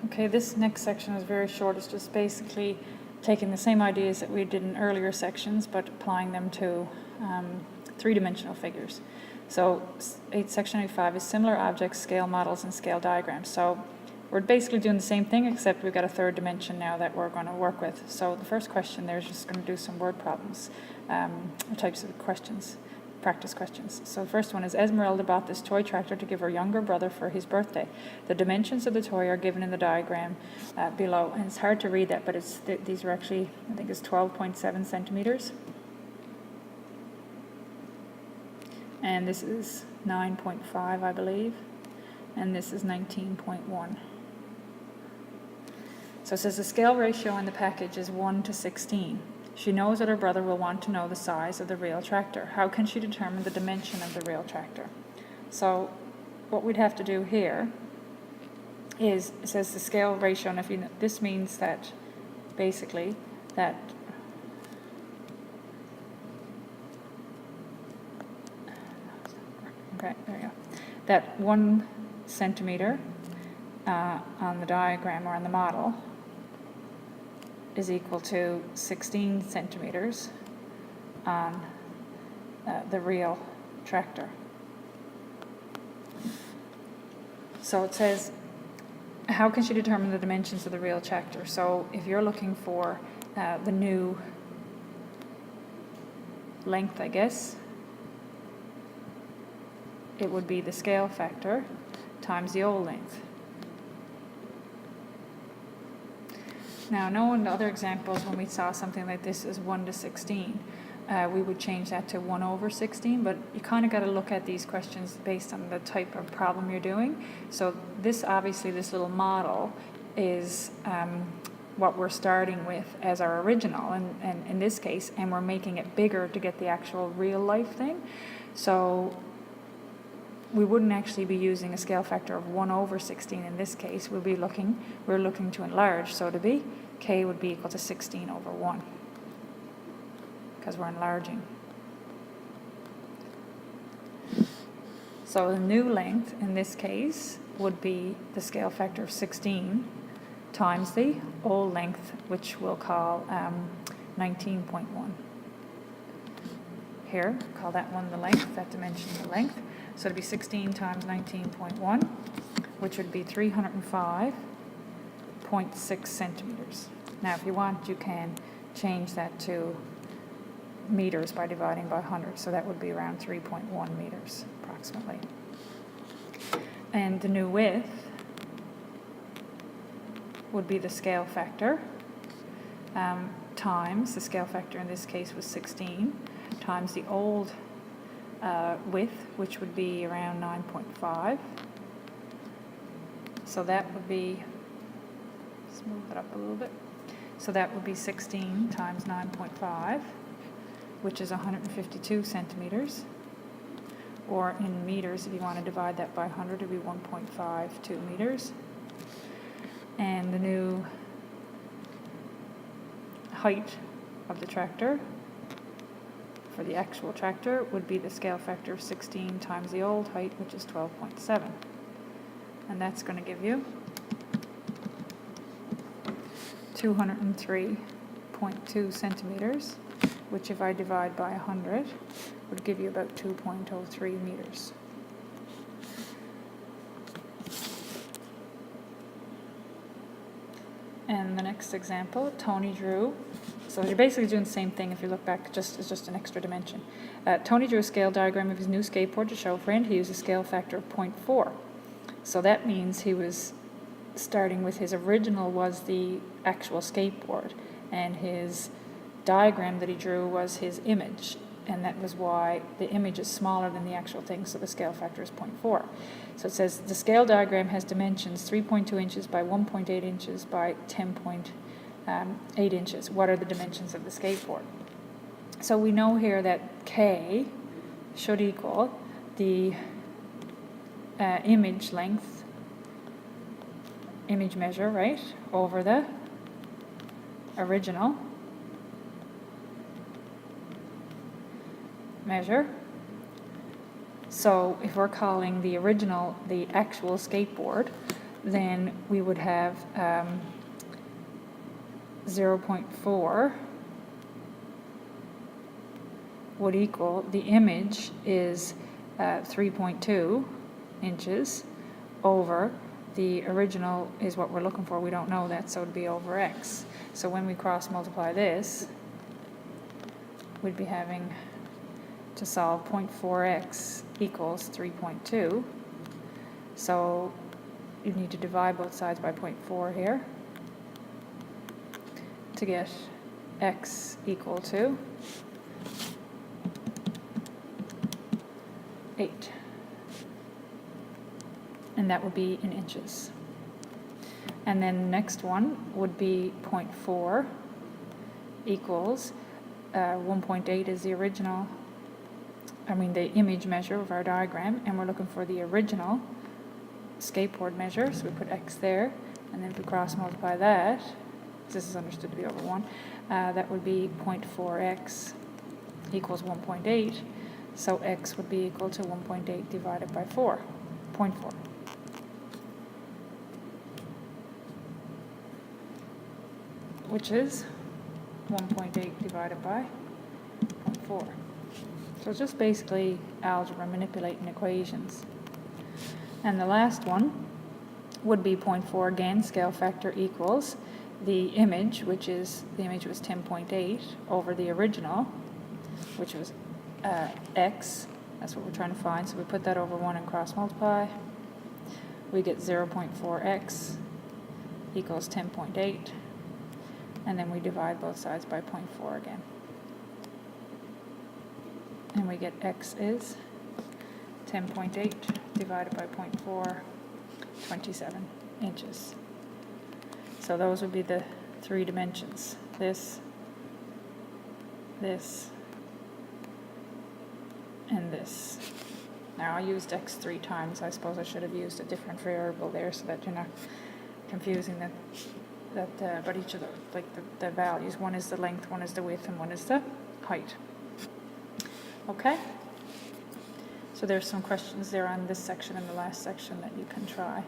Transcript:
Okay, this next section is very short. It's just basically taking the same ideas that we did in earlier sections, but applying them to three-dimensional figures. So section 8.5 is similar objects, scale models, and scale diagrams. So we're basically doing the same thing, except we've got a third dimension now that we're going to work with. So the first question there is just going to do some word problems, types of questions, practice questions. So the first one is, Esmeralda bought this toy tractor to give her younger brother for his birthday. The dimensions of the toy are given in the diagram below. And it's hard to read that, but these are actually, I think it's 12.7 centimeters. And this is 9.5, I believe. And this is 19.1. So it says the scale ratio in the package is 1 to 16. She knows that her brother will want to know the size of the real tractor. How can she determine the dimension of the real tractor? So what we'd have to do here is, it says the scale ratio, and if you know, this means that basically that okay, there you go. That 1 centimeter on the diagram or on the model is equal to 16 centimeters on the real tractor. So it says, how can she determine the dimensions of the real tractor? So if you're looking for the new length, I guess, it would be the scale factor times the old length. Now, in other examples, when we saw something like this as 1 to 16, we would change that to 1 over 16, but you kind of got to look at these questions based on the type of problem you're doing. So this, obviously, this little model is what we're starting with as our original, and in this case, and we're making it bigger to get the actual real life thing. So we wouldn't actually be using a scale factor of 1 over 16 in this case. We're looking to enlarge, so to be, k would be equal to 16 over 1, because we're enlarging. So the new length in this case would be the scale factor of 16 times the old length, which we'll call 19.1. Here, call that one the length, that dimension the length. So it'd be 16 times 19.1, which would be 305.6 centimeters. Now, if you want, you can change that to meters by dividing by 100. So that would be around 3.1 meters, approximately. And the new width would be the scale factor times, the scale factor in this case was 16, times the old width, which would be around 9.5. So that would be, let's move it up a little bit. So that would be 16 times 9.5, which is 152 centimeters. Or in meters, if you want to divide that by 100, it would be 1.52 meters. And the new height of the tractor for the actual tractor would be the scale factor of 16 times the old height, which is 12.7. And that's going to give you 203.2 centimeters, which if I divide by 100 would give you about 2.03 meters. And the next example, Tony drew. So you're basically doing the same thing if you look back, it's just an extra dimension. Tony drew a scale diagram of his new skateboard to show a friend. He used a scale factor of 0.4. So that means he was starting with his original was the actual skateboard, and his diagram that he drew was his image, and that was why the image is smaller than the actual thing, so the scale factor is 0.4. So it says the scale diagram has dimensions 3.2 inches by 1.8 inches by 10.8 inches. What are the dimensions of the skateboard? So we know here that K should equal the image length, image measure, right, over the original measure. So if we're calling the original the actual skateboard, then we would have 0.4 would equal, the image is 3.2 inches over, the original is what we're looking for, we don't know that, so it'd be over x. So when we cross multiply this, we'd be having to solve 0.4x equals 3.2. So you need to divide both sides by 0.4 here to get x equal to 8. And that would be in inches. And then the next one would be 0.4 equals 1.8 is the original, the image measure of our diagram, and we're looking for the original skateboard measure, so we put x there, and then if we cross multiply that, this is understood to be over 1, that would be 0.4x equals 1.8, so x would be equal to 1.8 divided by 4, 0.4. Which is 1.8 divided by 0.4. So it's just basically algebra manipulating equations. And the last one would be 0.4 again, scale factor equals the image, which is, the image was 10.8 over the original, which was x, that's what we're trying to find, so we put that over 1 and cross multiply. We get 0.4x equals 10.8, and then we divide both sides by 0.4 again. And we get x is 10.8 divided by 0.4, 27 inches. So those would be the 3 dimensions. This, and this. Now I used x 3 times. I suppose I should have used a different variable there so that you're not confusing but each of the values, one is the length, one is the width, and one is the height. Okay? So there's some questions there on this section and the last section that you can try.